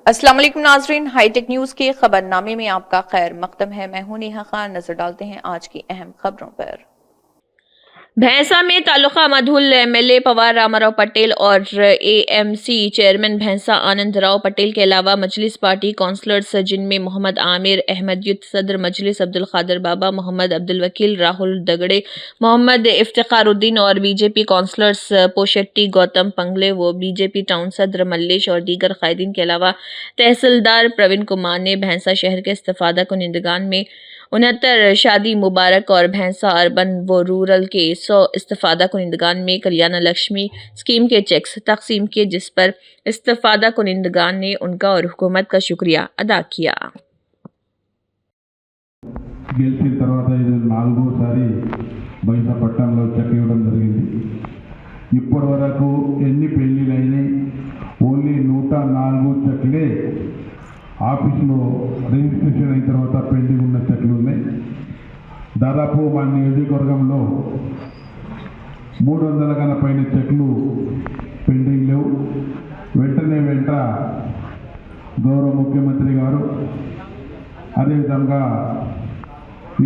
अस्सलाम वालेकुम नाजरीन, हाईटेक न्यूज के खबरनामे में आपका खैर मकदम है। मैं हूं नेहा खान। नजर डालते हैं आज की अहम खबरों पर। भैंसा में तालुका मधुल एमएलए पवार रामाराव पटेल और एएमसी चेयरमैन भैंसा आनंद राव पटेल के अलावा मजलिस पार्टी काउंसलर्स जिनमें मोहम्मद आमिर अहमद युद्ध सदर मजलिस अब्दुल खादर बाबा, मोहम्मद अब्दुल वकील, राहुल दगड़े, मोहम्मद इफ्तिखारुद्दीन और बीजेपी काउंसलर्स पोशेट्टी, गौतम पंगले व बीजेपी टाउन सदर मल्लेश और दीगर कायदीन के अलावा तहसीलदार प्रवीण कुमार ने भैंसा शहर के इस्तिफादा कुनिंदगान में 69 शादी मुबारक और भैंसा अर्बन व रूरल के 100 इस्तिफादा कुनिंदगान में कल्याण लक्ष्मी स्कीम के चेक्स तकसीम किए, जिस पर इस्तिफादा कुनिंदगान ने उनका और हुकूमत का शुक्रिया अदा किया। గెలిచిన తర్వాత ఇది నాలుగోసారి బైసా పట్టణంలో చెక్ ఇవ్వడం జరిగింది. ఇప్పటి వరకు ఎన్ని పెళ్లిళ్ళు అయినాయి? ఓన్లీ 104 చెక్లే ఆఫీసులో రిజిస్ట్రేషన్ అయిన తర్వాత పెండింగ్ ఉన్న చెక్లు ఉన్నాయి. దాదాపు మా నియోజకవర్గంలో 300 కన్నా పైన చెక్లు పెండింగ్ లేవు. వెంట గౌరవ ముఖ్యమంత్రి గారు, అదేవిధంగా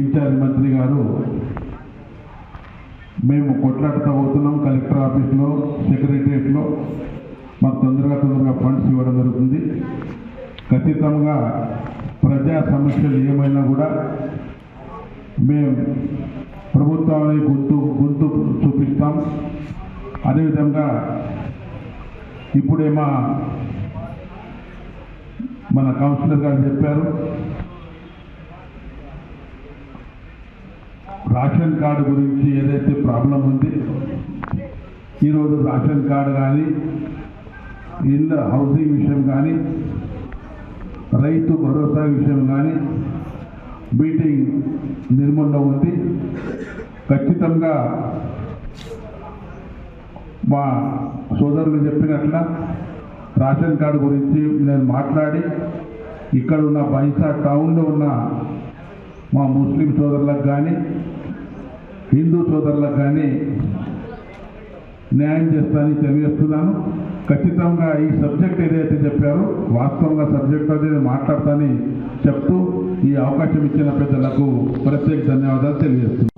ఇన్ఛార్జ్ మంత్రి గారు మేము కొట్లాడుతూ పోతున్నాం. కలెక్టర్ ఆఫీస్లో, సెక్రటరియట్లో మాకు తొందరగా ఫండ్స్ ఇవ్వడం జరుగుతుంది. ఖచ్చితంగా ప్రజా సమస్యలు ఏమైనా కూడా మేము ప్రభుత్వాన్ని గొంతు చూపిస్తాం. అదేవిధంగా ఇప్పుడే మన కౌన్సిలర్ గారు చెప్పారు, రేషన్ కార్డు గురించి ఏదైతే ప్రాబ్లం ఉంది, ఈరోజు రేషన్ కార్డు కానీ, ఇల్లు హౌసింగ్ విషయం కానీ, రైతు భరోసా విషయం కానీ మీటింగ్ నిర్మూలన ఉంది. ఖచ్చితంగా మా సోదరులు చెప్పినట్ల రేషన్ కార్డు గురించి నేను మాట్లాడి ఇక్కడ ఉన్న బైసా టౌన్లో ఉన్న మా ముస్లిం సోదరులకు కానీ, హిందూ సోదరులకు కానీ న్యాయం చేస్తానని తెలియజేస్తున్నాను. ఖచ్చితంగా ఈ సబ్జెక్ట్ ఏదైతే చెప్పారో వాస్తవంగా సబ్జెక్ట్ అనేది మాట్లాడతానని చెప్తూ ఈ అవకాశం ఇచ్చిన పెద్దలకు ప్రత్యేక ధన్యవాదాలు తెలియజేస్తున్నాను.